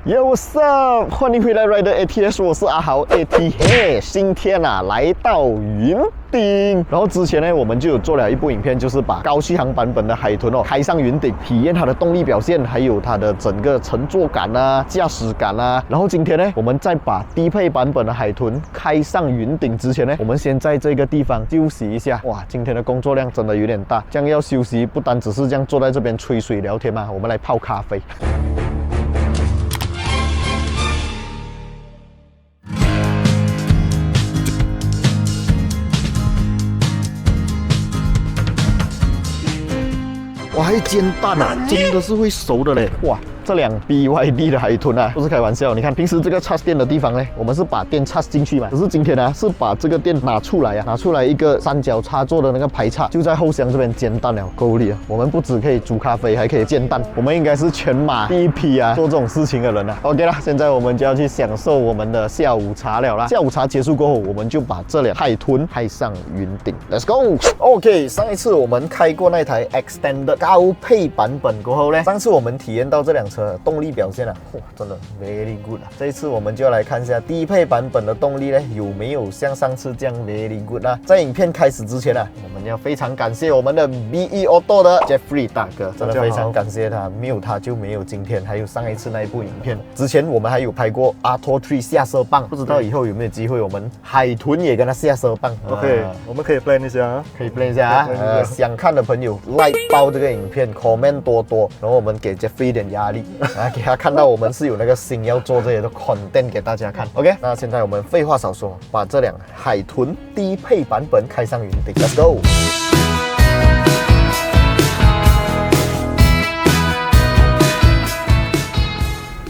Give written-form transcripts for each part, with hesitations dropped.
Yo，what's up？ 欢迎回来 Rider ATS， 我是阿豪 ATS。今天来到云顶，然后之前呢，我们就有做了一部影片，就是把高续航版本的海豚开上云顶，体验它的动力表现，还有它的整个乘坐感驾驶感然后今天呢，我们再把低配版本的海豚开上云顶之前呢，我们先在这个地方休息一下。哇，今天的工作量真的有点大，这样要休息，不单只是这样坐在这边吹水聊天嘛，我们来泡咖啡。哇，还有煎蛋真的是会熟的嘞！哇，这辆 BYD 的海豚不是开玩笑。你看，平时这个插电的地方呢，我们是把电插进去嘛，可是今天是把这个电拿出来拿出来一个三角插座的那个排插，就在后箱这边煎蛋了，够力了！我们不只可以煮咖啡，还可以煎蛋，我们应该是全马第一批做这种事情的人OK 啦，现在我们就要去享受我们的下午茶了啦。下午茶结束过后，我们就把这辆海豚开上云顶 ，Let's go！OK， 上一次我们开过那台 Extended 高配版本过后呢，上次我们体验到这辆车动力表现哇，真的 very good 这一次我们就要来看一下低配版本的动力呢，有没有像上次这样 very good 在影片开始之前我们要非常感谢我们的 BE Auto 的 Jeffrey 大哥，真的非常感谢他，没有他就没有今天，还有上一次那一部影片。之前我们还有拍过 Arto 3下车棒，不知道以后有没有机会我们海豚也跟他下车棒。OK，我们可以 plan 一下可以 plan 一下想看的朋友 like 爆这个影片 comment 多，然后我们给 Jeffrey 一点压力给他看到我们是有那个心要做这些的 content 给大家看。OK， 那现在我们废话少说，把这辆海豚低配版本开上云顶 ，Let's go！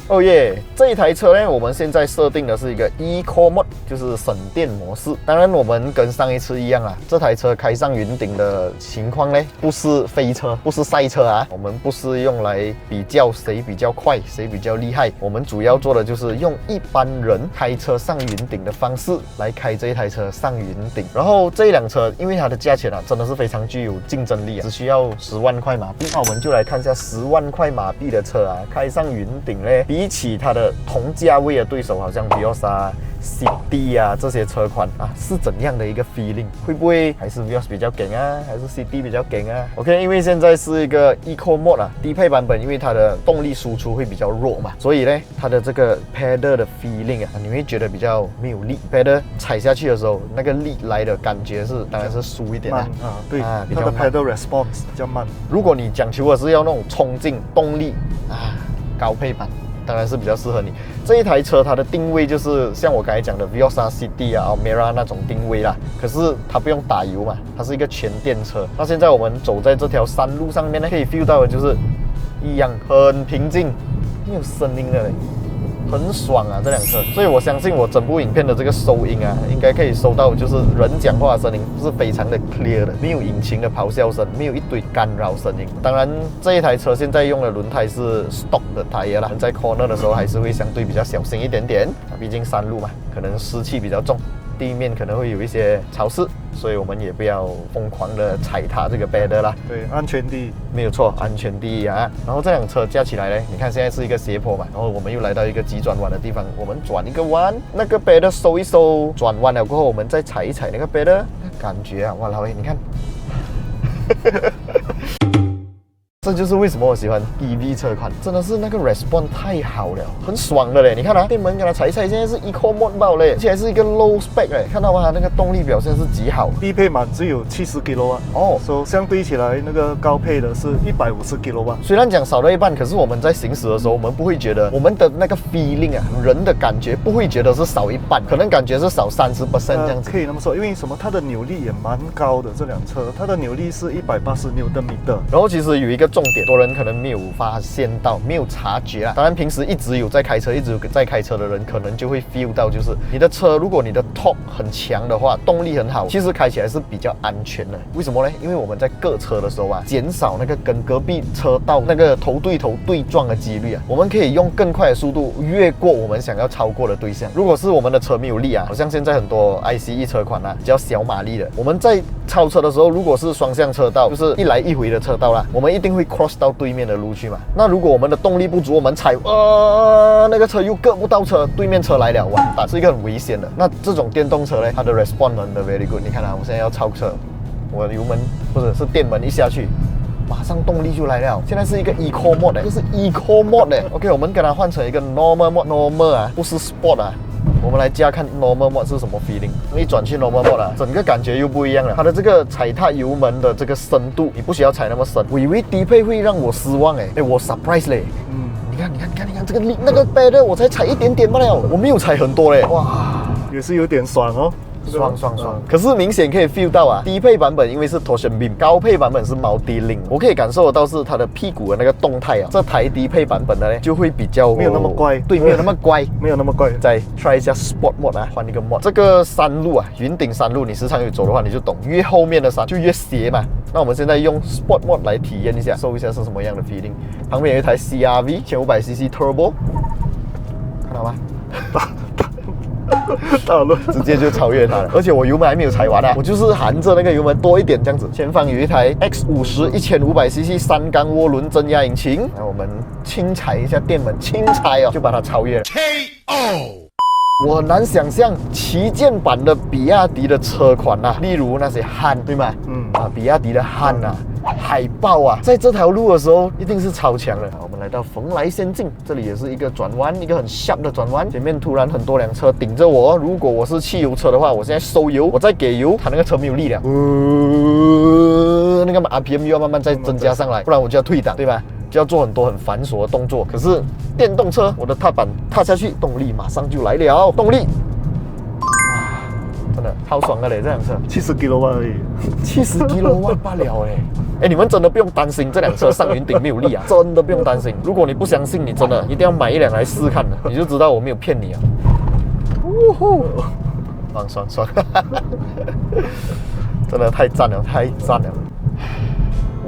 哦耶！这一台车呢，我们现在设定的是一个 Eco Mode， 就是省电模式。当然，我们跟上一次一样这台车开上云顶的情况呢，不是飞车，不是赛车我们不是用来比较谁比较快，谁比较厉害。我们主要做的就是用一般人开车上云顶的方式来开这一台车上云顶。然后这一辆车，因为它的价钱真的是非常具有竞争力只需要10万块马币。那我们就来看一下10万块马币的车开上云顶呢，比起它的同价位的对手，好像 Vios、CD 这些车款是怎样的一个 feeling？ 会不会还是 Vios 比较劲还是 CD 比较劲？OK， 因为现在是一个 Eco Mode 低配版本，因为它的动力输出会比较弱嘛，所以呢，它的这个 pedal 的 feeling 你会觉得比较没有力。pedal 踩下去的时候，那个力来的感觉当然是输一点对比较它的 pedal response 比较慢。如果你讲求的是要那种冲劲动力高配版当然是比较适合你。这一台车它的定位就是像我刚才讲的 Vios、CD、Almera 那种定位啦，可是它不用打油嘛，它是一个全电车。那现在我们走在这条山路上面呢，可以 feel 到的就是一样很平静，没有声音的嘞，很爽这辆车。所以我相信我整部影片的这个收音应该可以收到，就是人讲话的声音是非常的 clear 的，没有引擎的咆哮声，没有一堆干扰声音。当然这一台车现在用的轮胎是 stock 的胎啦，在 corner 的时候还是会相对比较小心一点点毕竟山路嘛，可能湿气比较重，地面可能会有一些潮湿，所以我们也不要疯狂的踩踏这个 pedal 啦。对，安全第一，没有错，安全第一然后这辆车加起来呢，你看现在是一个斜坡嘛，然后我们又来到一个急转弯的地方，我们转一个弯，那个 pedal 收一收，转弯了过后，我们再踩一踩那个 pedal， 感觉哇老爷，你看。这就是为什么我喜欢 EV 车款，真的是那个 response 太好了，很爽的嘞！你看电门给它踩一踩，现在是 Eco Mode 爆嘞，而且还是一个 low spec 看到吗？它那个动力表现是极好，低配版只有70 kW 所以相对起来那个高配的是150 kW。虽然讲少了一半，可是我们在行驶的时候，我们不会觉得我们的那个 feeling 人的感觉不会觉得是少一半，可能感觉是少30% 这样子。可以那么说，因为什么？它的扭力也蛮高的，这辆车它的扭力是180 Nm。然后其实有一个重点，多人可能没有发现到，没有察觉当然，平时一直有在开车的人，可能就会 feel 到，就是你的车，如果你的 torque 很强的话，动力很好，其实开起来是比较安全的。为什么呢？因为我们在各车的时候减少那个跟隔壁车道那个头对头对撞的几率我们可以用更快的速度越过我们想要超过的对象。如果是我们的车没有力好像现在很多 ICE 车款比较小马力的，我们在超车的时候，如果是双向车道，就是一来一回的车道我们一定会 cross 到对面的路去嘛。那如果我们的动力不足，我们踩那个车又隔不到车，对面车来了，完蛋，是一个很危险的。那这种电动车呢，它的 response 的 very good。你看啊，我现在要超车，我的油门或者是电门一下去，马上动力就来了。现在是一个 eco mode 这是 eco mode OK， 我们给它换成一个 normal mode，normal 啊，不是 sport 啊。我们来加看 normal mode 是什么 feeling。一转去 normal mode 啊，整个感觉又不一样了。它的这个踩踏油门的这个深度，你不需要踩那么深。我以为低配会让我失望我 surprise 嘞。你看这个力那个 pedal 我才踩一点点罢了，我没有踩很多嘞。哇，也是有点爽哦。爽！可是明显可以 feel 到啊，低配版本因为是 torsion beam， 高配版本是multi link， 我可以感受得到是它的屁股的那个动态啊。这台低配版本的呢，就会比较没有那么乖，对，没有那么乖，没有那么乖。再 try 一下 sport mode 啊，换一个 mode。这个山路啊，云顶山路，你时常有走的话，你就懂，越后面的山就越斜嘛。那我们现在用 sport mode 来体验一下，搜一下是什么样的 feeling。旁边有一台 CRV 1500cc turbo， 看到吗？大了，直接就超越它了，而且我油门还没有踩完啊，我就是含着那个油门多一点这样子。前方有一台 X50 1500cc 三缸涡轮增压引擎，那我们轻踩一下电门，轻踩就把它超越了。KO。我很难想象旗舰版的比亚迪的车款啊，例如那些汉，对吗？比亚迪的汉啊，海豹啊，在这条路的时候一定是超强的。我们来到蓬莱仙境，这里也是一个转弯，一个很 sharp 的转弯。前面突然很多辆车顶着我，如果我是汽油车的话，我现在收油，我再给油，它那个车没有力量，那个 RPM 又要慢慢再增加上来，不然我就要退档，对吧？就要做很多很繁琐的动作。可是电动车，我的踏板踏下去，动力马上就来了，动力。真的超爽的嘞，这辆车70 kW 而已，70 kW 罢了你们真的不用担心这辆车上云顶没有力啊，真的不用担心。如果你不相信，你真的一定要买一辆来试看的，你就知道我没有骗你啊。爽，真的太赞了，太赞了。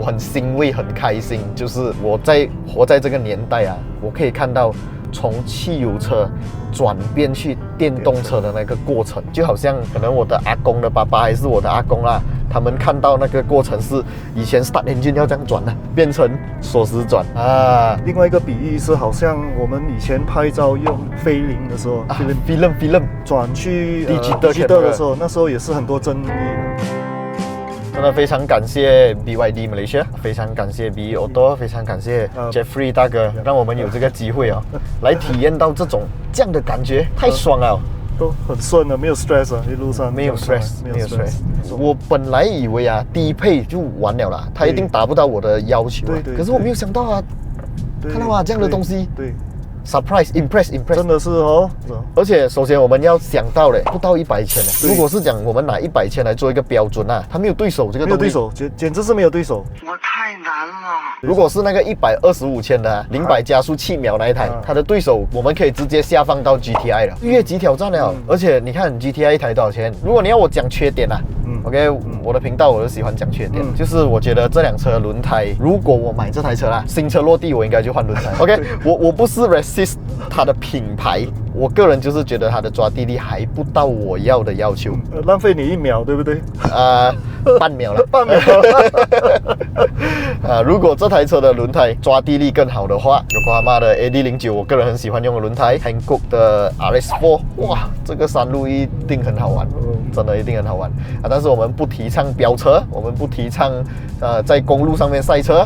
我很欣慰，很开心，就是我活在这个年代啊，我可以看到从汽油车转变去电动车的那个过程，就好像可能我的阿公的爸爸还是我的阿公啦，他们看到那个过程是以前 start engine 要这样转的，变成锁匙转啊。另外一个比喻是，好像我们以前拍照用菲林的时候，film 转去digital 的时候，那时候也是很多争议。真的非常感谢 BYD Malaysia， 非常感谢 BE Auto， 非常感谢 Jeffrey 大哥，让我们有这个机会来体验到这样的感觉，太爽了。都很顺的，没有 stress 一路上没有 stress。我本来以为低配就完了啦，它一定达不到我的要求。对，可是我没有想到啊，看到吗？这样的东西。对。Surprise，impress， 真的是哦。而且首先我们要想到不到100千如果是讲我们拿100千来做一个标准啊，它没有对手，这个东西没有对手，简直是没有对手。我太难了。如果是那个125千的0-100加速7秒那一台，它的对手我们可以直接下放到 GTI 了，越级挑战了。而且你看 GTI 一台多少钱？如果你要我讲缺点OK， 我的频道我就喜欢讲缺点，就是我觉得这辆车轮胎，如果我买这台车啦，新车落地我应该就换轮胎。OK， 我不是 resist 它的品牌，我个人就是觉得它的抓地力还不到我要的要求，浪费你1秒，对不对？半秒了，半秒。如果这台车的轮胎抓地力更好的话，Yokohama的 AD09， 我个人很喜欢用的轮胎 ，Hankook 的 RS4， 哇，这个山路一定很好玩，真的一定很好玩但是我们不提倡飙车，我们不提倡在公路上面赛车，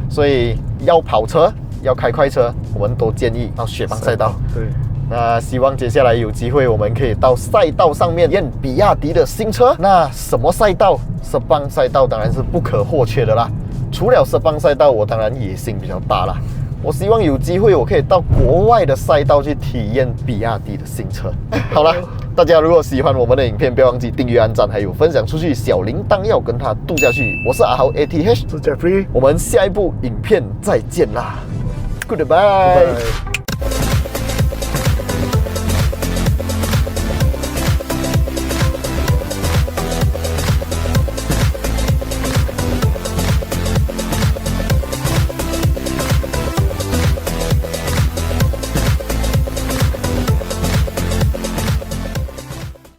所以要跑车要开快车，我们都建议到雪邦赛道。对。那希望接下来有机会，我们可以到赛道上面验比亚迪的新车。那什么赛道？雪邦赛道当然是不可或缺的啦。除了雪邦赛道，我当然野心比较大啦。我希望有机会，我可以到国外的赛道去体验比亚迪的新车。好了，大家如果喜欢我们的影片，不要忘记订阅、按赞，还有分享出去，小铃铛要跟它度下去。我是阿豪 ATH， 是 Jeffrey， 我们下一部影片再见啦 ，Goodbye。